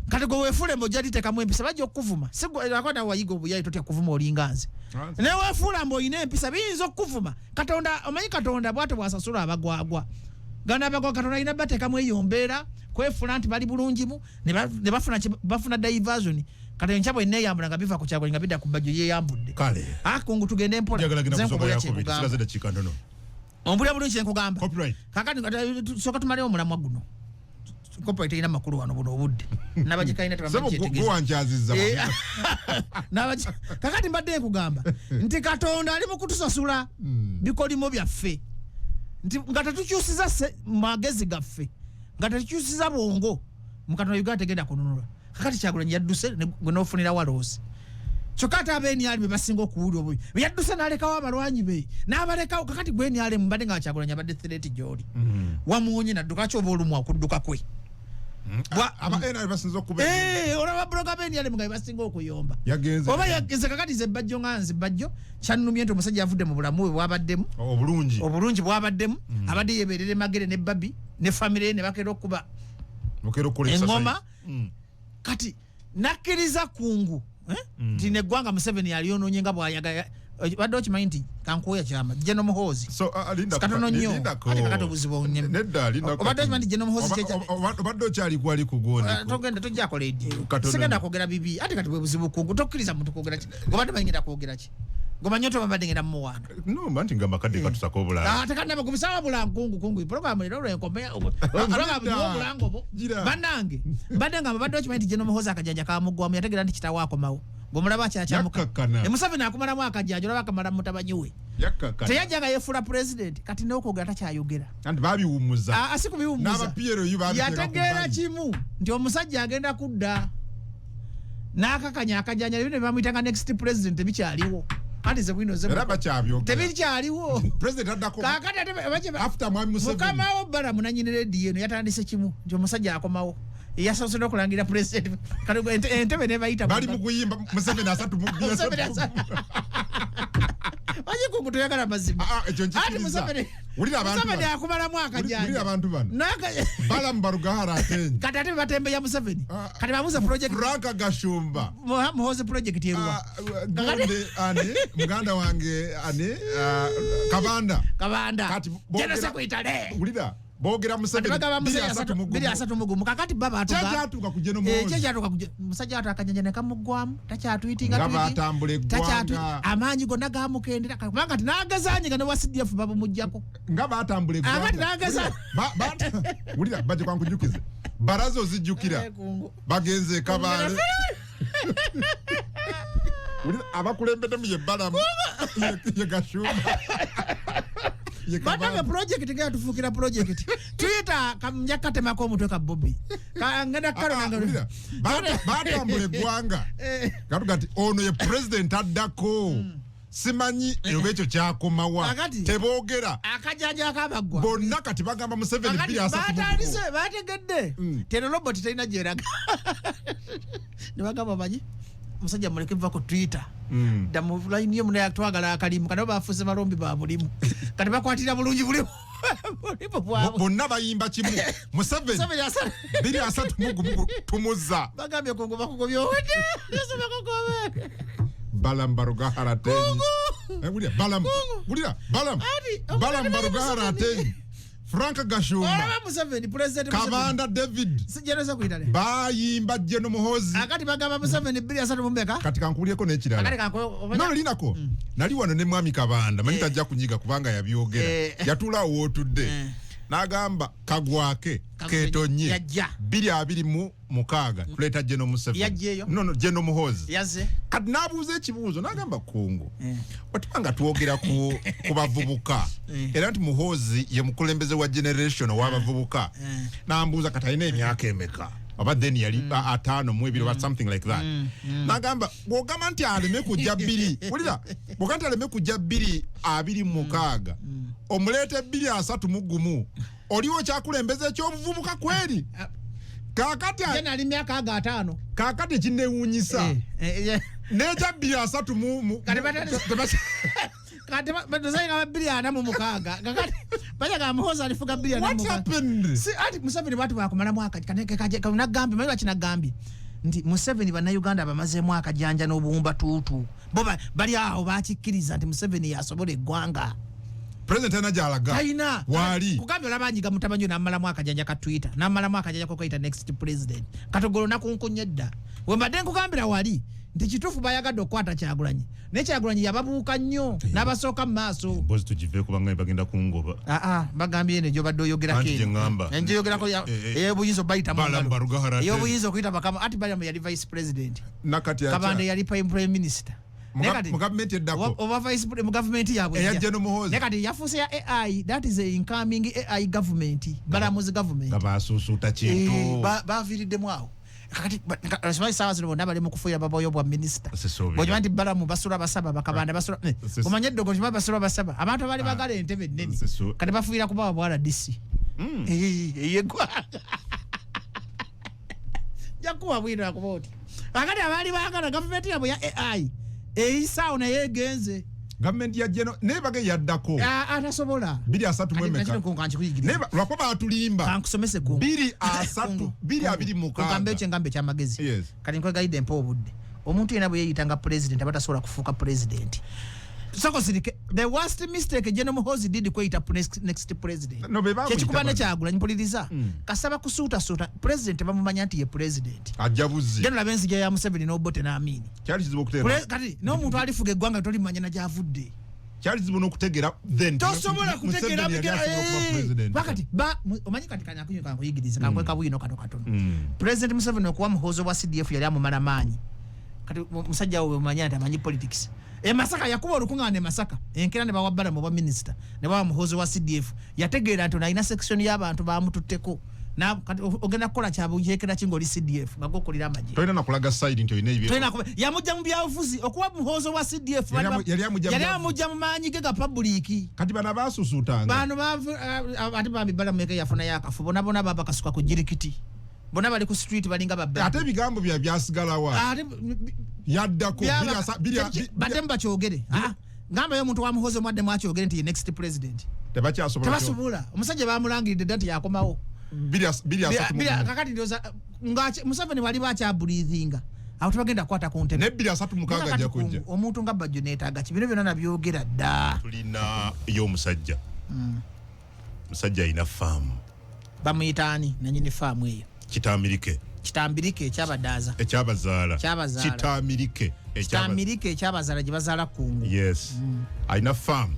Speaker 2: kati gwe weefuule mbu ojja liteekamu empisa bajja okukuvuma akwata wayiga obuyayi totya kuvuma olinga nze naye weefuula mbu olina empisa biyinza okukuvuma Katonda omanyi Katonda bwate bwasasula abagwagwa gana abagwa Katonda alina bateekamu eyo mbeera kwefuula nti bali bulungimu ne bafuna diversion kati enkya bwe neeyambula nga biva ku Kyagulanyi nga bidda ku bajjo yeeyambudde
Speaker 1: kale
Speaker 2: kungu tugende empola ombulira bulungi kyenkugamba kakati soka tumalewo omulamwa guno copyright erina makulu wano buno obudde nabagikaina kakati mbadde nkugamba nti Katonda ali mu kutusasula bikolimo byaffe nti nga tetukyusiza magezi gaffe nga tetukyusiza bwongo mu Katonda Uganda tegenda kununula kakati Kyagulanyi yadduse gwe n'ofunira waloosi kyokka ate abeeniali be basinga okuwulira obubi yadduse n'alekawo abalwanyi be n'abalekawo kakati gweeniali mbadde nga Kyagulanyi abadde threat gy'oli wamuwonye nadduka ki oba olumu okudduka kwe olaba buloga beeniali nga bebasinga okuyomba oba yageze kakati ze bajjo nga nze bajjo kyannumye nti omusajja yavudde mu bulamu bwe bwabaddemu obulungi bwabaddemu abadde yebeerere Magere ne Babi ne famire ne bakera okuba engoma kati nakkiriza kungu nti neggwanga Museveni yalyonoonye nga bw'ayagala badde okimanyi nti kankuya kyama General Muhoozi katono nnyo ate kakati obuzibu obadde okimanyi nti General Muhoozi
Speaker 1: obadde okyali gwali kugondi
Speaker 2: togenda tojja kola eddiiro sigenda kwogera bibi ate kati bwe buzibu kungu tokkiriza muntu kwogera ki obadde banyenda kwogera ki gomanyo to babadde ngenda muwaana
Speaker 1: no manti ngamba kadde katusako obulanga
Speaker 2: tekadde bagubisawa bulangu kungu program lero lwenkomea program bulango bo banange badde nga babadde okimanyi nti General Muhoozi akajanja kamugwamu yategera nti kitawa akomawo ngomulaba kyakyamuka Museveni akumala mwaka jjajo laba kamala mutabanyi we teyajaga yefula president kati n'okwogera takyayogera
Speaker 1: anti babiwumuza
Speaker 2: asikubiwumuza
Speaker 1: n'abapiero
Speaker 2: yategeera kimu nti omusajja agenda kudda n'akakanya akajanja bino bamuyitanga next president tebikyaliwo anti ze bwino tebikyaliwo
Speaker 1: president addako after mwami Museveni
Speaker 2: mukamawo bara munanyini rediyo eno yatandise kimu nti omusajja akomawo yasoose okulangira president entebe nebayita
Speaker 1: bali mukuyimba Museveni asatu
Speaker 2: Aje kungu toyagala mazima.
Speaker 1: Ekyo nkikiriza. Ulira abantu.
Speaker 2: Museveni akumala mwaka janja.
Speaker 1: Ulira abantu bano. Bala mbarugahara atenyi.
Speaker 2: Kati ate batembe ya Museveni. Kati bamuza project.
Speaker 1: Franka Gashumba.
Speaker 2: Muhoze project yeruwa.
Speaker 1: Gonde ane muganda wange ane Kabanda.
Speaker 2: Kati jana sekuitale.
Speaker 1: Ulira. Bogera Museveni
Speaker 2: bili asatu mugumu kakati baba atuga
Speaker 1: kyatuka kujeno Muhoozi
Speaker 2: kyatuka musajja atakanjanje ne kamugwamu takyatwitinga
Speaker 1: ngaba atambule gwanga
Speaker 2: amanyi gonna gamukendera kubanga tinagazanye gane wa CDF baba mujjako
Speaker 1: ngaba atambule gwanga
Speaker 2: akati nagaza
Speaker 1: ulira baje kwankujukize barazo zijjukira bagenze Kabale ulira abakulembede mu yebbalamu ye Gashumba
Speaker 2: Batanga project nga tufukira project Twitter kamjakate mako mutwe ka Bobby kangenda karo nanga
Speaker 1: batambule gwanga katugati ono ye president addako simanyi ekyo kyakomawa tebogera
Speaker 2: akajanja akabagwa
Speaker 1: bonna kati bagamba Museveni bili asatu
Speaker 2: batandise bategedde teno robot tena jeraga ne bagamba baji musajja muleke va ku Twitter damu line yo muna twagala akalimu kana bafuze balombi ba mulimu kati bakwatira bulungi bulimu
Speaker 1: bonna bayimba kimu Museveni bili asatu mugumu tumuza
Speaker 2: bagambye kongo bakugobyo wete yeso bakugobe
Speaker 1: balam baruga haratenyi balam baruga haratenyi Franka Gashumba
Speaker 2: Museveni president
Speaker 1: Kabanda David
Speaker 2: sijereza kuitale
Speaker 1: bayimba General Muhoozi
Speaker 2: akati bagamba Museveni bili asatu mumbeka
Speaker 1: katika nkuliyeko n'ekirala
Speaker 2: akati kanko
Speaker 1: no linako nali wano ne mwami Kabanda manyi tajja kunyiga kubanga yabyogera yatula wotudde nagamba kagwake ketonye bili abiri mu mukaga tuleta General Museveni no General Muhoozi
Speaker 2: yaze
Speaker 1: kati nabuuza ekibuuzo nagamba kungu otanga tuwogera ku bavubuka era nti Muhoozi ye mukulembeze wa generation w'abavubuka nambuuza kati alina emyaka emeka oba then yali atano mu ebiri something like that nagamba bwogamba nti aleme kujja bbiri ulira bwogamba nti aleme kujja bbiri abiri mu mukaaga omuleete bbiri asatu mu gumu oliwo kyakulembeza ekyobuvubuka kweri kakati
Speaker 2: jana ali myaka aga atano
Speaker 1: kakati kinewunyisa neja bbiri asatu mu
Speaker 2: kati badozainga bbiri ana mu mukaaga kakati bajaga Muhoozi alifuga bbiri ana mu mukaaga si ati Museveni batu bakumala mwaka kaneke nagambi mali bakinagambi nti Museveni bana Uganda bamaze mwaka janja n'obuwumba tutu boba bali aho bakikkiriza nti Museveni yasobola eggwanga
Speaker 1: president anajalaga
Speaker 2: haina
Speaker 1: wali
Speaker 2: kugambye labanyiga mutabanyo namala mwaka janja ka Twitter namala mwaka janja ko kaita next president katogolo nakunkunyedda wembadde nkugambira wali nti kitufu bayagadde okwata Kyagulanyi ne Kyagulanyi yababuuka nnyo n'abasooka mu maaso
Speaker 1: bozi tugive kubanga bagenda kungoba
Speaker 2: bagambye ene gyo badde oyogerako enje yogerako ey'obuyinza bayita ey'obuyinza okuyita bakama ati bali yali vice president Kabanda yali prime minister
Speaker 1: mu government eddako
Speaker 2: oba vice mu government yabwe
Speaker 1: eya General Muhoozi
Speaker 2: nekati yafuuse ya AI that is a incoming AI government balamuzi government
Speaker 1: kabasuusuuta kintu
Speaker 2: baviiriddemu awo kakati rasmai sawa zino bonna bali mu kufuira babayo bwa minister bw'omanyi nti balamu basula basaba Bakabanda basula kumanya eddogo nti basula basaba abantu abali bagala entebe ennene kati bafuira kubawa bwala DC eyegwanga jakuwa bwino akuboti kakati abali bagala government yabwe ya AI eyisaawo naye egenze
Speaker 1: government ya jeno neba ge yaddako
Speaker 2: atasobola
Speaker 1: 230 neba lwakoba atulimba
Speaker 2: kankusomese ku
Speaker 1: 226
Speaker 2: kambe chengambe kya magezi kati nkwe gaide empo obudde omuntu yena bwe yeyitanga president abatasobola kufuuka president. Soko sirike the worst mistake General Muhoozi did kweyita next president kyekikubane Kyagulanyi mpuliriza kasaba kusuuta president bamumanya nti ye president
Speaker 1: ajabuzi
Speaker 2: General Benzija ya Museveni n'Obote n'Amini
Speaker 1: kyali zibu okutegeera
Speaker 2: kati n'omuntu alifuga eggwanga tolimanya na gyavudde
Speaker 1: kyali zibu n'okutegeera then
Speaker 2: tosobola kutegeera bakati omanyi kati kanyakunyo kankuyigiriza kankweka bwino katono president Museveni okuwa muhoozi wa CDF yali amumala maanyi kati musajja we umanya nti amanyi politics Masaka yakuba olukungane Masaka enkera ne bawabala mu ba minister ne bawa muhoozi wa CDF yategeera nti ina section y'abantu bamututteko na ogenda kukola kyabujekera kingoli CDF bagokolira amaje
Speaker 1: toina nakulaga side nti oyina ibyo
Speaker 2: toina yamujja mu byavuzi okuba muhoozi wa CDF yali amujja mu maanyi ge ga public
Speaker 1: kati bana basusuutanga
Speaker 2: bano ati bambibala meke yafuna yakafu bona baba kasuka ku jirikiti bona bali ku street balinga babbe
Speaker 1: ate bigambo byasigalawa ate yaddako
Speaker 2: batemba kyogere ngamba yo muntu wa muhoozi mwadde mwakyogere nti next president tebasobola omusajja bamulangiride dati yakomawo kakati ndoza Museveni wali bakyabreathinga awo tubagenda kwata ku ntebe
Speaker 1: ne 236 ajja kujja
Speaker 2: omuntu nga bajjo neetaaga kibino byonna nabyogera dda
Speaker 1: tulina y'omusajja musajja alina faamu
Speaker 2: bamuyitaani nanyini faamu eyo kitambirike ekyabadaaza
Speaker 1: ekyabazaala kitambirike
Speaker 2: ekyabazaala gye bazaala kungu
Speaker 1: yes alina faamu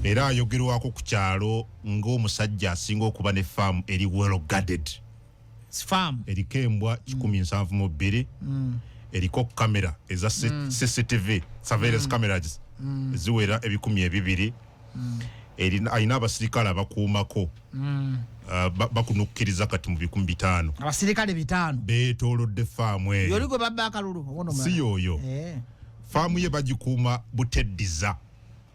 Speaker 1: era ayogerwako ku kyalo ng'omusajja asinga okuba ne faamu eri well guarded
Speaker 2: faamu
Speaker 1: eriko embwa 172 eriko kamera eza CCTV surveillance cameras ziwera 200 alina abasirikale abakuumako bakunukkiriza kati mu 500
Speaker 2: abasirikale 5
Speaker 1: beetoolodde faamu eyo
Speaker 2: yoligwe babba akalulu
Speaker 1: si yoyo faamu ye bagikuuma buteddiza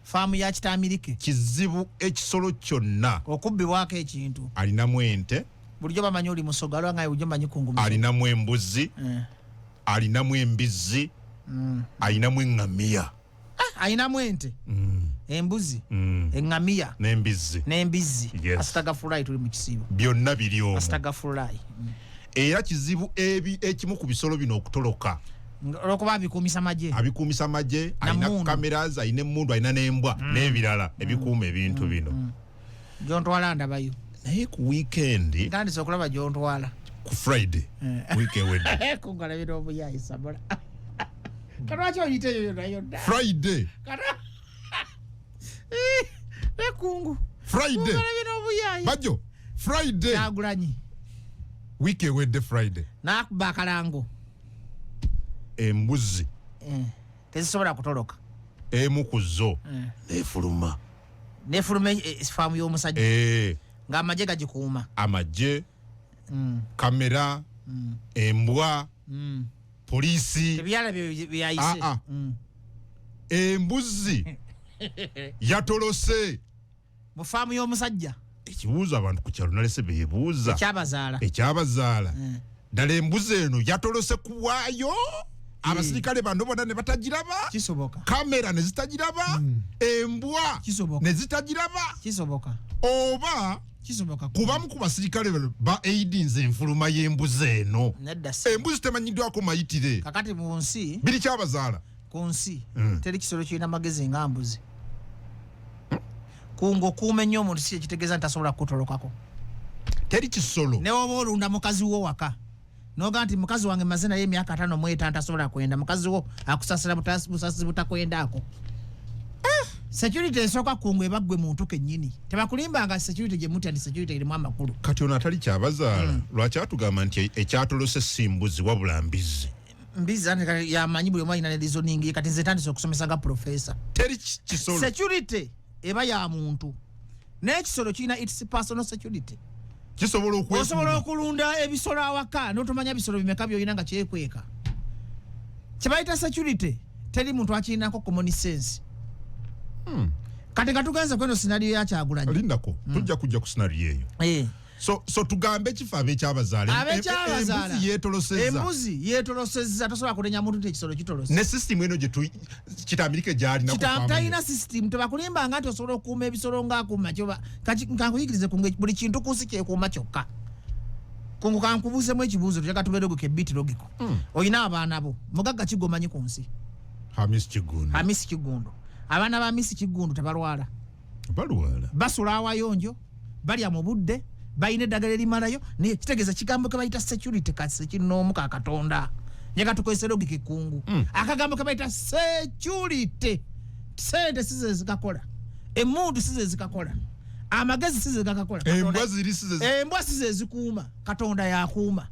Speaker 2: faamu ya kitambirike
Speaker 1: kizibu ekisolo kyonna
Speaker 2: okubbibwako ekintu
Speaker 1: alinamu ente
Speaker 2: bulijjo bamanyi oli musogalo nga bulijjo manyi kungumu
Speaker 1: alinamu embuzi alinamu embizzi alinamu eŋŋamiya
Speaker 2: alinamu ente embuzi eŋŋamiya n'embizzi asitagafulaayi tuli mu kisiibo
Speaker 1: byonna biri omwo
Speaker 2: asitagafulaayi
Speaker 1: era kizibu ekimu ku bisolo bino okutoloka
Speaker 2: olwokuba abikuumisa magye
Speaker 1: alina cameras alina emmundu alina n'embwa n'ebirala ebikuuma ebintu bino
Speaker 2: gyontwala ndabayo
Speaker 1: naye ku weekend
Speaker 2: ntandise okulaba gyontwala
Speaker 1: ku Friday week ewedde
Speaker 2: kungalabira obuyayi sabola kalwaki oyiteeyo nayo
Speaker 1: Friday
Speaker 2: ekungu
Speaker 1: Friday bajo Friday
Speaker 2: Kyagulanyi
Speaker 1: week ewedde Friday
Speaker 2: nakuba akalango
Speaker 1: embuzi
Speaker 2: tezisobola kutoloka
Speaker 1: emu ku zo nefuluma
Speaker 2: faamu y'omusajja ng'amagye gagikuuma amagye
Speaker 1: kamera embwa poliisi
Speaker 2: tebyala byayise
Speaker 1: embuzi yatolose
Speaker 2: mu faamu y'omusajja
Speaker 1: ekibuuzo abantu ku kyalo nalese beebuuza ekyabazaala ddala embuzi eno yatolose kuwaayo abasirikale bano bona ne batagiraba
Speaker 2: kisoboka
Speaker 1: kamera ne zitagiraba embwa ne zitagiraba
Speaker 2: kisoboka
Speaker 1: oba kubamu ku basirikale ba aidinze enfuluma y'embuzi eno embuzi temanyiddwako mayitire
Speaker 2: kakati mu nsi
Speaker 1: biri kyabazaala
Speaker 2: ku nsi teri kisolo kirina magezi nga mbuzi kungo kuume nnyo omuntu si ekitegeeza nti asobola kutolokako
Speaker 1: teri kisolo
Speaker 2: ne woba olunda mukazi wo waka noga nti mukazi wange maze naye emyaka 5 mu 5 tasobola kwenda mukazi wo akusasira busasi butakwendaako security esooka kungu ebaggwe muntu kennyini tebakulimbanga security gye muti andi security erimu amakulu
Speaker 1: kati ono atali kyabazaala lwaki atugamba nti ekyatolose si mbuzi wabula mbizi
Speaker 2: yamanyi buli omu alina ne reasoning kati nze tandise okusomesa nga professor
Speaker 1: teri kisolo
Speaker 2: security eba ya muntu n'ekisolo kirina its personal security osobola okulunda ebisolo awaka n'otomanya bisolo bimeka byolina nga kyekweka kyebayita security teri muntu akirinako common sense kati nga tugenze kweno scenario ya Kyagulanyi
Speaker 1: lindako tujja kujja ku scenario eyo so tugambe kifabe kyabazala
Speaker 2: embuzi yetolosezza tosobola kulenya muntu tekisolo kitolose
Speaker 1: ne system eno gye kitambirike gyali na
Speaker 2: kufamu kitayina system tebakulimba nga nti osobola okuuma ebisolo ng'akuuma kyoba kankuyigirize buli kintu kunsi kyekuuma kyokka kungu kankubuuzemu ekibuuzo tujaga tubeerogo kebiti logiko oyina abaana bo mugagga kigomanyi ku nsi Hamisi Kigundu abaana ba Hamisi Kigundu tebalwala basula awayonjo balya mu budde bayina eddagala erimalayo naye kitegeeza kigambo ke bayita security kasi kinoomu ka Katonda nyaga tukozesa logika ekungu akagambo ke bayita security sente size zikakola emundu size zikakola amagezi size gakakola embwa size zikuuma Katonda yakuuma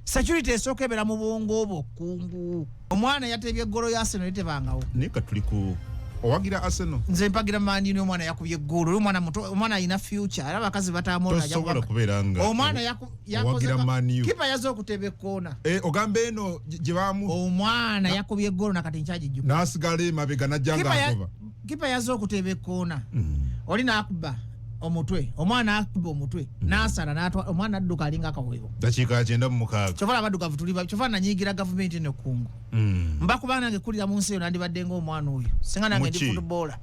Speaker 2: security esokebera mu bwongo obukungu omwana yatebye eggolo ya Arsenal litebangawo
Speaker 1: nika tuliku owagira Arsenal
Speaker 2: nze mpagira Man U omwana yakubye eggolo omwana muto omwana ina future era bakazi batamola
Speaker 1: tosobola kuberanga
Speaker 2: omwana yakoze kipa yazo okutebe kona
Speaker 1: ogambe eno gyebamu
Speaker 2: omwana yakubye eggolo nakati nchaji jju
Speaker 1: nasigale mabega najanga akoba
Speaker 2: kipa yazo okutebe kona oli nakuba omutwe omwana akuba omutwe nasala natwa omwana adduka alinga akawewo
Speaker 1: dakika 9 mu mukaga
Speaker 2: chovala abaduka tuliba chovala nyigira government ne kungu mbakubana ngekulira mu nsi yo nandibadde ngo omwana oyo singa nange ndi footballer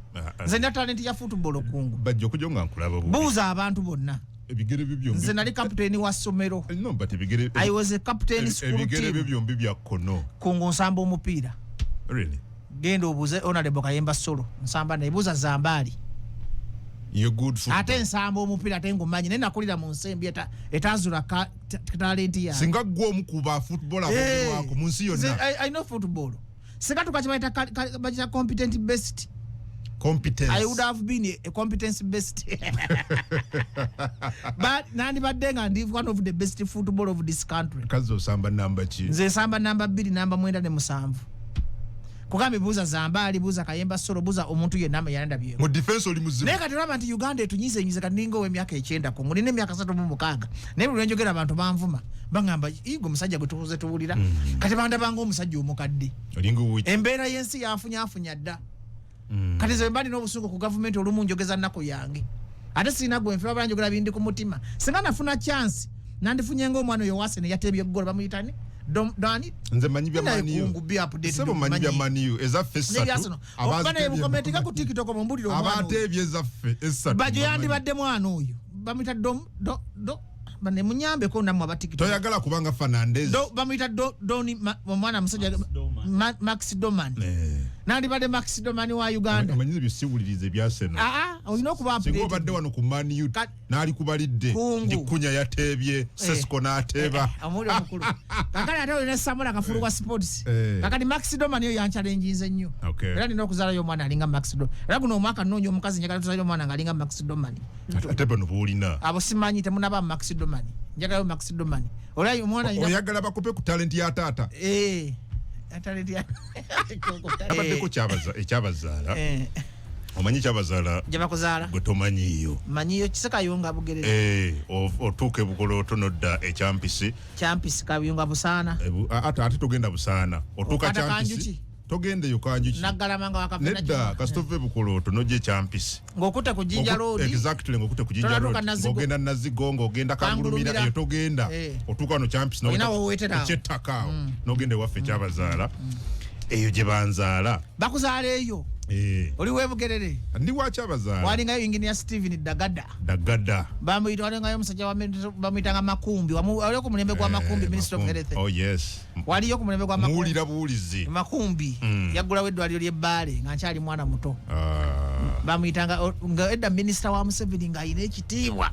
Speaker 2: nze nda talent ya football kungu
Speaker 1: bajjo kujonga nkulaba
Speaker 2: buuza abantu bonna
Speaker 1: ebigere bibyo
Speaker 2: nze nali captain wa somero
Speaker 1: no but ebigere
Speaker 2: I was a captain school team
Speaker 1: ebigere bibyo bya kono
Speaker 2: kungu nsamba omupiira
Speaker 1: really
Speaker 2: gendo obuze honorable Kayemba Solo nsamba na ibuza zambali
Speaker 1: you good football
Speaker 2: ate nsamba omupiira ate ngumanyi nena kulira mu nsembi etazula talent ya
Speaker 1: singa gwo omukuba football abwe wako mu nsi yonna
Speaker 2: I know football singa tukachibaita bacha competent based
Speaker 1: competence
Speaker 2: I would have been a competence based but nandi badenga ndi one of the best football of this country
Speaker 1: kazo samba number chi
Speaker 2: nze samba number 2 namba 97 kugambe buza zambali buza Kayemba Solo buza omuntu ye nama yanda bye
Speaker 1: mu defense oli muzimu
Speaker 2: neka teraba nti Uganda etunyize kaningo we myaka 9 ku muline myaka 3 mu mukaga naye lwenjogera abantu banvuma bangamba igo musajja gwetuze tubulira kati banda bango omusajja omukadde
Speaker 1: olingo wuti
Speaker 2: embeera yensi yafunya dda kati ze mbali n'obusungu ku government olumunjogeza nako yange ate sina gwe nfira banjogera bindi ku mutima singa nafuna chance nandifunye ngo omwana yo wase ne yatebye gol bamuyitani Dani
Speaker 1: nze manyi bya Man U
Speaker 2: kungu be update
Speaker 1: sebo manyi bya Man U eza fessa
Speaker 2: abana mu comment ka ku TikTok mu mbuliro omwana
Speaker 1: abatebye eza fessa
Speaker 2: baje yandi badde mwana oyo bamuyita do bane munyambe ko namwe aba TikTok
Speaker 1: toyagala kubanga Fernandez
Speaker 2: bamuyita doni omwana musajja Max Doman nandi bade Max Doman wa Uganda
Speaker 1: amanyize bisiwulirize bya Arsenal
Speaker 2: olino kuba update
Speaker 1: singo badde wano ku Man U nali kubalidde ndikunya yatebye Sesco nateba
Speaker 2: amuli omukulu kakali ate olina Samuel akafulu kwa sports kakali Max Doman yo yanchallenge nnyo era nina okuzala yo mwana alinga Max Doman era guno omwaka nnonyo omukazi njagala tuzala yo mwana ngalinga Max Doman
Speaker 1: ate bano bulina
Speaker 2: abo simanyi temunaba Max Doman njagala Max Doman olai omwana
Speaker 1: oyagala bakupe ku talent ya tata
Speaker 2: talent ya
Speaker 1: abadde ko ekyabazala omanyi kyabazala
Speaker 2: jabakozala
Speaker 1: gotomanyiyo
Speaker 2: manyiyo kisekayonga bugerere
Speaker 1: otuuke bukolo tonodda ekyampisi
Speaker 2: kabiyonga busana
Speaker 1: ate togenda busana otuuka kyampisi togende yukanjuki
Speaker 2: nagalamanga wakafuna
Speaker 1: nedda kasitove bukolo tonojje ekyampisi
Speaker 2: ng'okutta ku Jinja Road
Speaker 1: exactly ng'okutta ku Jinja Road ng'ogenda Nazigongo ogenda Kangulumira eyo togenda otuuka wano kyampisi ekyettaka n'ogenda ewaffe ekyabazaala eyo gye banzaala
Speaker 2: bakuzaala eyo oli webugerere
Speaker 1: ndi wakyabazaala
Speaker 2: walingayo engineer Steven Dagada bamuyita walingayo omusajja bamuyitanga Makumbi waliyo ku mulembe gwa Makumbi Minister of Health waliyo ku mulembe gwa
Speaker 1: muwulira buwulizi
Speaker 2: Makumbi yaggulawo eddwaliro ly'Ebbaale nga nkyali mwana muto bamuyitanga edda Minister wa Museveni ng'ayina ekitiibwa